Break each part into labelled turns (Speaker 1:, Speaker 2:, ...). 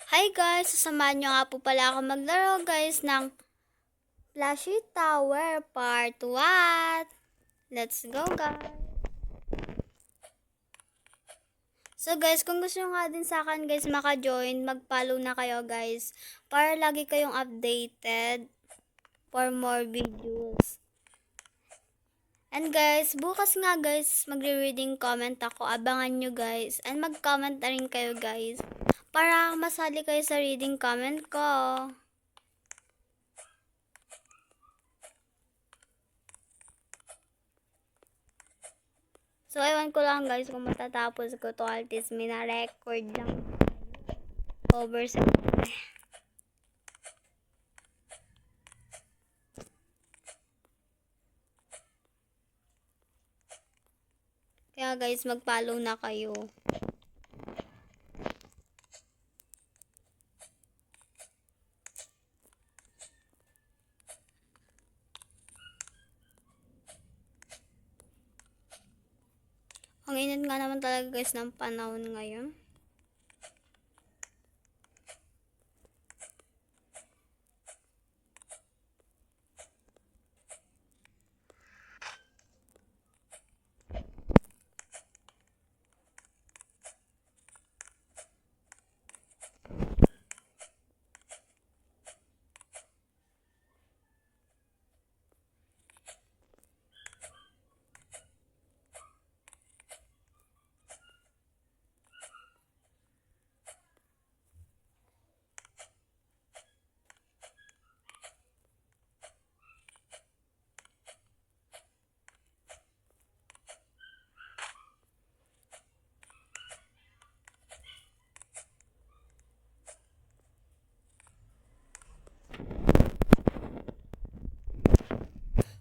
Speaker 1: Hi guys! Sasamahan nyo nga po pala ako maglaro guys ng Flashy Tower Part 1. Let's go guys! So guys, kung gusto nyo nga din sa akin guys maka-join, mag-follow na kayo guys para lagi kayong updated for more videos. And guys, bukas nga guys, magre-reading comment ako. Abangan nyo guys. And mag-comment na rin kayo guys para masali kayo sa reading comment ko. So, ewan ko lang guys kung matatapos ko to, at least may na-record lang. Over sa Kaya guys, mag-follow na kayo. Ang init nga naman talaga guys ng panahon ngayon.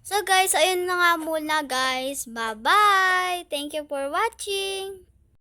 Speaker 1: So guys, ayun na nga muna guys. Bye-bye! Thank you for watching!